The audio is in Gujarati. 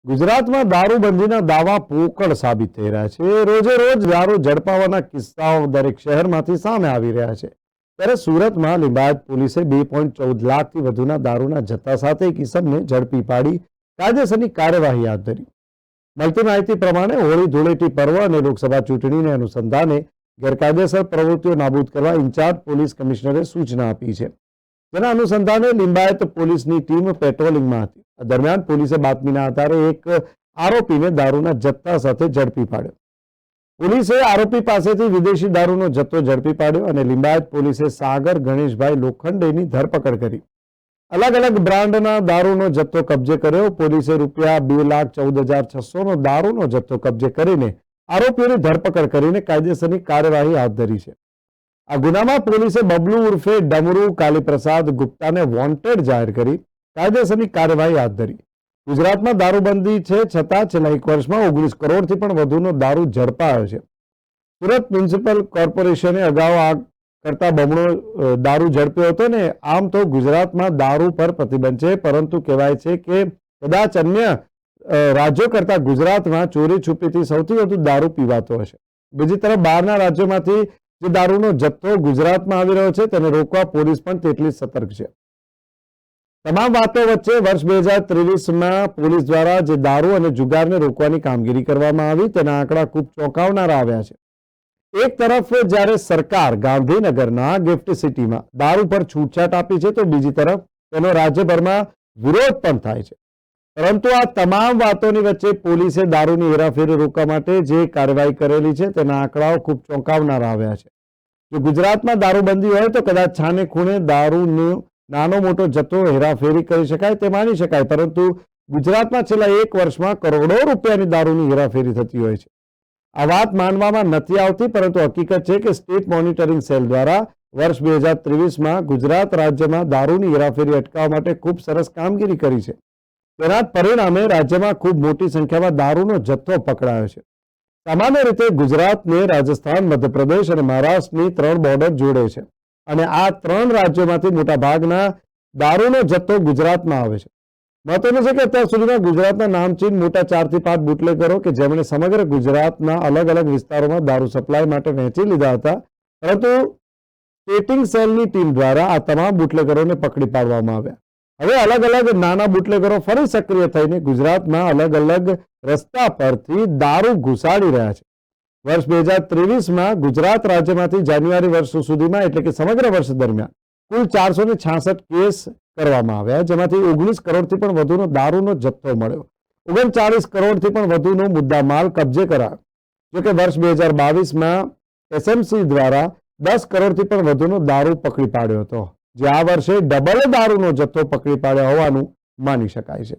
ગુજરાતમાં દારૂબંધીના દાવા પોકળ સાબિત થઈ રહ્યા છે। રોજે રોજ દારૂ ઝડપાવાના કિસ્સાઓ દરેક શહેરમાંથી સામે આવી રહ્યા છે। ત્યારે સુરતમાં લિંબાયત પોલીસે 2.14 લાખથી વધુના દારૂના જથ્થા સાથે એક ઇસમને ઝડપી પાડી કાયદેસરની કાર્યવાહી હાથ ધરી। મળતી માહિતી પ્રમાણે હોળી ધૂળેટી પર્વ અને લોકસભા ચૂંટણીને અનુસંધાને ગેરકાયદેસર પ્રવૃત્તિઓ નાબૂદ કરવા ઇન્ચાર્જ પોલીસ કમિશનરે સૂચના આપી છે। જેના અનુસંધાને લિંબાયત પોલીસની ટીમ પેટ્રોલિંગમાં હતી। આ દરમિયાન પોલીસે બાતમીના આધારે એક આરોપીને દારૂના જથ્થા સાથે ઝડપી પાડ્યો। પોલીસે આરોપી પાસેથી વિદેશી દારૂનો જથ્થો ઝડપી પાડ્યો અને લિંબાયત પોલીસે સાગર ગણેશભાઈ લોખંડેની ધરપકડ કરી। અલગ અલગ બ્રાન્ડના દારૂનો જથ્થો કબજે કર્યો। પોલીસે રૂપિયા 2,14,600નો દારૂનો જથ્થો કબજે કરીને આરોપીઓની ધરપકડ કરીને કાયદેસરની કાર્યવાહી હાથ ધરી છે। આ ગુનામાં પોલીસે બબલુ ઉર્ફે ડમરૂ કાલીપ્રસાદ ગુપ્તાને વોન્ટેડ જાહેર કરી કાયદેસરની કાર્યવાહી હાથ ધરી। ગુજરાતમાં દારૂબંધી છે, છતાં છેલ્લા 1 વર્ષમાં 19 કરોડથી પણ વધુનો દારૂ ઝડપાયો છે। સુરત મ્યુનિસિપલ કોર્પોરેશને અગાઉ આ કરતા બમણો દારૂ ઝડપ્યો હતો ને આમ તો ગુજરાતમાં દારૂ પર પ્રતિબંધ છે, પરંતુ કહેવાય છે કે કદાચ અન્ય રાજ્યો કરતા ગુજરાતમાં ચોરી છુપીથી સૌથી વધુ દારૂ પીવાતો હશે। બીજી તરફ બહારના રાજ્યોમાંથી જે દારૂનો જથ્થો ગુજરાતમાં આવી રહ્યો છે તેને રોકવા પોલીસ પણ તેટલી સતર્ક છે। તમામ વાતો વચ્ચે વર્ષ 2023માં પોલીસ દ્વારા જે દારૂ અને જુગારને રોકવાની કામગીરી કરવામાં આવી તેના આંકડા ખૂબ ચોંકાવનારા આવ્યા છે। એક તરફ જ્યારે સરકાર ગાંધીનગરના ગિફ્ટ સિટીમાં દારૂ પર છૂટછાટ આપી છે, તો બીજી તરફ તેનો રાજ્યભરમાં વિરોધ પણ થાય છે। પરંતુ આ તમામ વાતોની વચ્ચે પોલીસે દારૂની હેરાફેરી રોકવા માટે જે કાર્યવાહી કરેલી છે તેના આંકડાઓ ખૂબ ચોંકાવનારા આવ્યા છે। જો ગુજરાતમાં દારૂબંધી હોય તો કદાચ છાને ખૂણે દારૂનો નાનો મોટો જથ્થો હેરાફેરી કરી શકાય તે માની શકાય, પરંતુ ગુજરાતમાં છેલ્લા 1 વર્ષમાં કરોડો રૂપિયાની દારૂની હેરાફેરી થતી હોય છે। આ વાત માનવામાં નથી આવતી, પરંતુ હકીકત છે કે સ્ટેટ મોનિટરિંગ સેલ દ્વારા વર્ષ 2023માં ગુજરાત રાજ્યમાં દારૂની હેરાફેરી અટકાવવા માટે ખૂબ સરસ કામગીરી કરી છે। તેના પરિણામે રાજ્યમાં ખૂબ મોટી સંખ્યામાં દારૂનો જથ્થો પકડાયો છે। સામાન્ય રીતે ગુજરાતને રાજસ્થાન, મધ્યપ્રદેશ અને મહારાષ્ટ્રની 3 બોર્ડર જોડે છે અને આ 3 રાજ્યોમાંથી મોટા ભાગના દારૂનો જથ્થો ગુજરાતમાં આવે છે। મહત્વનું છે કે અત્યાર સુધીમાં ગુજરાતના નામચીન મોટા 4 થી 5 બુટલેગરો કે જેમણે સમગ્ર ગુજરાતના અલગ અલગ વિસ્તારોમાં દારૂ સપ્લાય માટે વહેંચી લીધા હતા, પરંતુ ટેટિંગ સેલની ટીમ દ્વારા આ તમામ બુટલેગરોને પકડી પાડવામાં આવ્યા। હવે અલગ અલગ નાના બુટલેગરો ફરી સક્રિય થઈને ગુજરાતમાં અલગ અલગ રસ્તા પરથી દારૂ ઘુસાડી રહ્યા છે। વર્ષ 2023માં ગુજરાત રાજ્યમાંથી જાન્યુઆરી વર્ષ સુધીમાં એટલે કે સમગ્ર વર્ષ દરમિયાન કુલ 466 કેસ કરવામાં આવ્યા, જેમાંથી 19 કરોડથી પણ વધુનો દારૂનો જથ્થો મળ્યો। 39 કરોડથી પણ વધુનો મુદ્દામાલ કબજે કરાયો। જોકે વર્ષ 2022માં એસએમસી દ્વારા 10 કરોડથી પણ વધુનો દારૂ પકડી પાડ્યો હતો, જે આ વર્ષે ડબલ દારૂનો જથ્થો પકડી પાડ્યો હોવાનું માની શકાય છે।